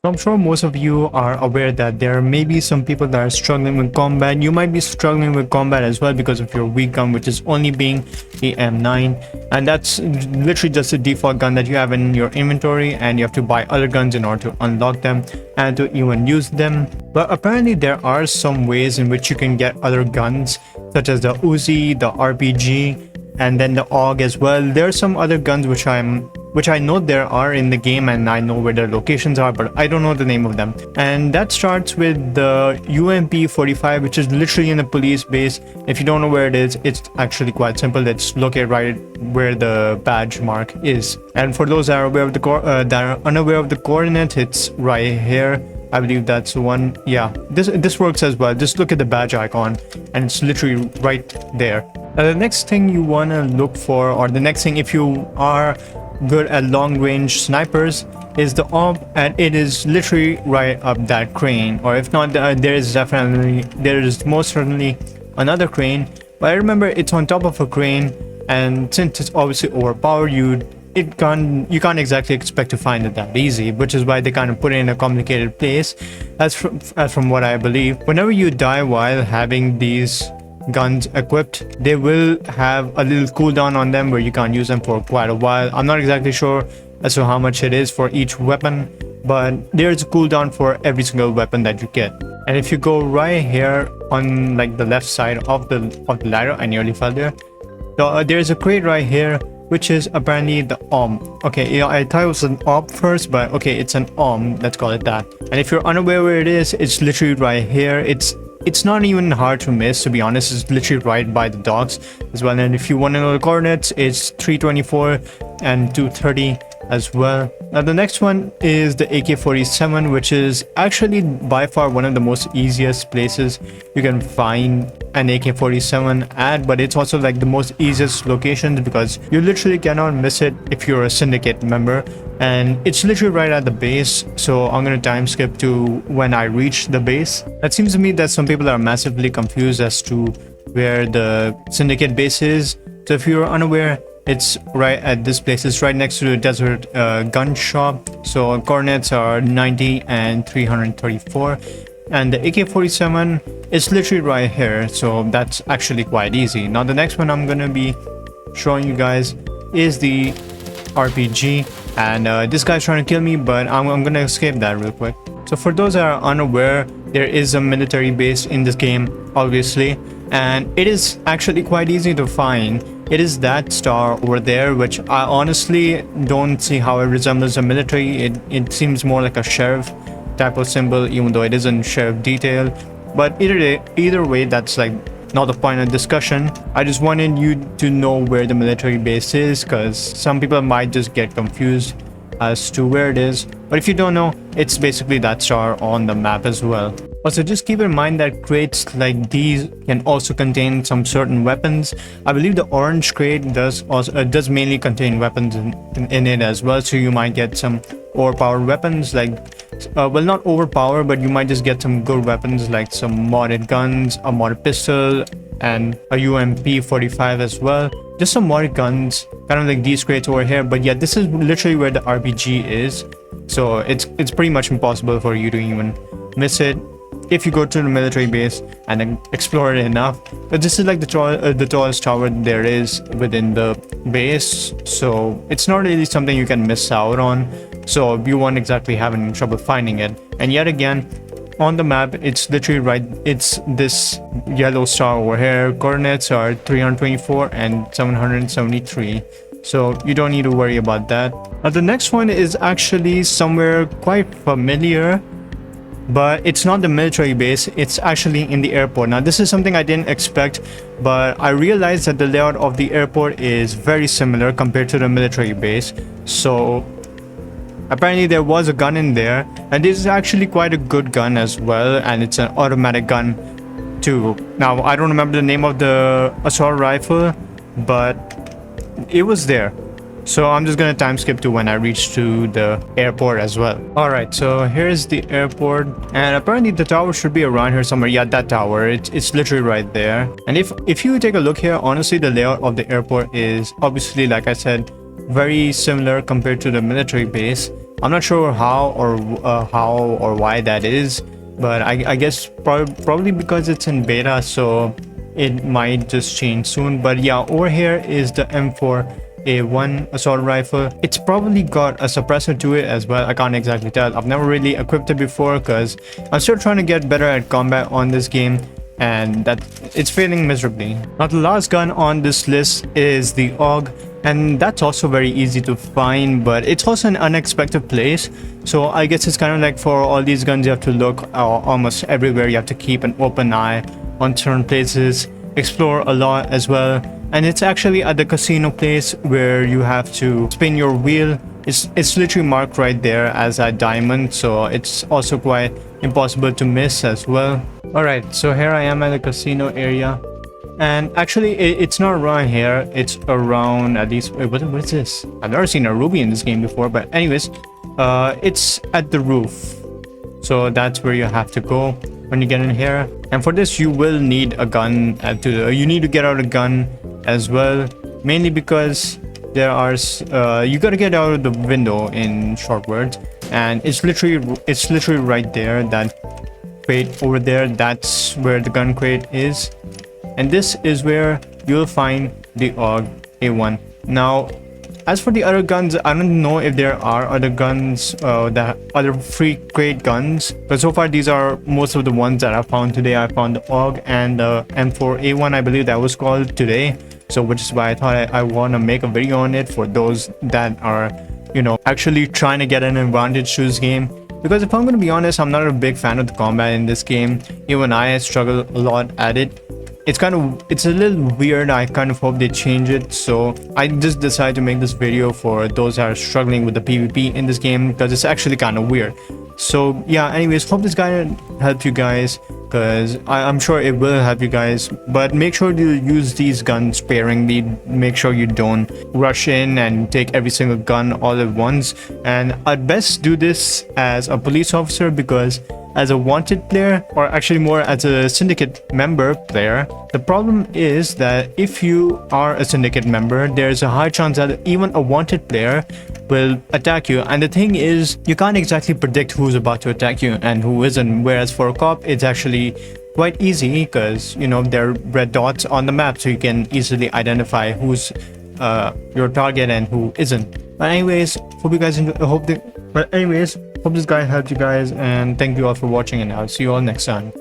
So I'm sure most of you are aware that there may be some people that are struggling with combat. You might be struggling with combat as well because of your weak gun, which is only being the M9, and that's literally just a default gun that you have in your inventory, and you have to buy other guns in order to unlock them and to even use them. But apparently there are some ways in which you can get other guns, such as the Uzi, the RPG, and then the AUG as well. There are some other guns which I know there are in the game, and I know where their locations are, but I don't know the name of them. And that starts with the UMP-45, which is literally in the police base. If you don't know where it is, it's actually quite simple. It's located right where the badge mark is. And for those that are aware of that are unaware of the coordinate, it's right here. I believe that's the one. Yeah, this works as well. Just look at the badge icon, and it's literally right there. The next thing you want to look for, or the next thing if you are good at long range snipers, is the AWP, and it is literally right up that crane. Or if not, there is most certainly another crane, but I remember it's on top of a crane, and since it's obviously overpowered, you can't exactly expect to find it that easy, which is why they kind of put it in a complicated place. As from what I believe, whenever you die while having these guns equipped, they will have a little cooldown on them where you can't use them for quite a while. I'm not exactly sure as to how much it is for each weapon, but there's a cooldown for every single weapon that you get. And if you go right here on like the left side of the ladder, I nearly fell there. So there's a crate right here, which is apparently the OM. Okay, yeah, I thought it was an OP first, but okay, it's an OM, let's call it that. And if you're unaware where it is, it's literally right here. It's not even hard to miss, to be honest. It's literally right by the docks as well. And if you want to know the coordinates, it's 324 and 230 as well. Now the next one is the AK-47, which is actually by far one of the most easiest places you can find an AK-47 at, but it's also like the most easiest locations because you literally cannot miss it if you're a syndicate member, and it's literally right at the base. So I'm gonna time skip to when I reach the base. It seems to me that some people are massively confused as to where the syndicate base is. So if you're unaware, it's right at this place. It's right next to the desert gun shop. So coordinates are 90 and 334, and the AK-47 is literally right here. So that's actually quite easy. Now the next one I'm gonna be showing you guys is the RPG, and this guy's trying to kill me, but I'm gonna escape that real quick. So for those that are unaware, there is a military base in this game, obviously, and it is actually quite easy to find. It is that star over there, which I honestly don't see how it resembles a military. It seems more like a sheriff type of symbol, even though it isn't sheriff detail. But either way, that's like not the point of discussion. I just wanted you to know where the military base is, because some people might just get confused as to where it is. But if you don't know, it's basically that star on the map as well. Also, just keep in mind that crates like these can also contain some certain weapons. I believe the orange crate does mainly contain weapons in it as well, so you might get some overpowered weapons, like well, not overpowered, but you might just get some good weapons like some modded guns, a modded pistol, and a UMP-45 as well. Just some modded guns, kind of like these crates over here. But yeah, this is literally where the RPG is, so it's pretty much impossible for you to even miss it if you go to the military base and then explore it enough. But this is like the tallest tower there is within the base, so it's not really something you can miss out on. So you won't exactly have any trouble finding it. And yet again, on the map, it's literally right. It's this yellow star over here. Coordinates are 324 and 773. So you don't need to worry about that. Now the next one is actually somewhere quite familiar, but it's not the military base. It's actually in the airport. Now this is something I didn't expect, but I realized that the layout of the airport is very similar compared to the military base. So apparently there was a gun in there, and this is actually quite a good gun as well, and it's an automatic gun too. Now I don't remember the name of the assault rifle, but it was there. So I'm just gonna time skip to when I reach to the airport as well. Alright, so here's the airport, and apparently the tower should be around here somewhere. Yeah, that tower, it's literally right there. And if you take a look here, honestly the layout of the airport is obviously, like I said, very similar compared to the military base. I'm not sure how or why that is, but I guess probably because it's in beta, so it might just change soon. But yeah, over here is the M4A1 assault rifle. It's probably got a suppressor to it as well. I can't exactly tell. I've never really equipped it before because I'm still trying to get better at combat on this game, and that it's failing miserably. Now the last gun on this list is the AUG, and that's also very easy to find, but it's also an unexpected place. So I guess it's kind of like for all these guns, you have to look almost everywhere. You have to keep an open eye on certain places, explore a lot as well. And it's actually at the casino place where you have to spin your wheel. It's literally marked right there as a diamond, so it's also quite impossible to miss as well. Alright, so here I am at the casino area, and actually it's not around here, it's around at least, wait, what is this? I've never seen a ruby in this game before, but anyways, it's at the roof. So that's where you have to go when you get in here, and for this you will need a gun. You need to get out a gun as well, mainly because there are you gotta get out of the window, in short words, and it's literally right there. That crate over there, that's where the gun crate is, and this is where you'll find the AUG A1. Now as for the other guns, I don't know if there are other guns, that other free crate guns, but so far these are most of the ones that I found today. I found the AUG and the M4A1, I believe that was called today, so which is why I thought I want to make a video on it for those that are, you know, actually trying to get an advantage to this game. Because if I'm going to be honest, I'm not a big fan of the combat in this game. Even I struggle a lot at it. It's a little weird. I kind of hope they change it. So I just decided to make this video for those that are struggling with the PvP in this game, because it's actually kind of weird. So yeah, anyways, hope this guide helped you guys, because I'm sure it will help you guys. But make sure to use these guns sparingly. Make sure you don't rush in and take every single gun all at once, and I'd best do this as a police officer, because as a wanted player, or actually more as a syndicate member player, the problem is that if you are a syndicate member, there's a high chance that even a wanted player will attack you. And the thing is, you can't exactly predict who's about to attack you and who isn't, whereas for a cop it's actually quite easy, because you know there are red dots on the map, so you can easily identify who's your target and who isn't. But anyways, hope you guys enjoy. Hope this guide helped you guys, and thank you all for watching, and I'll see you all next time.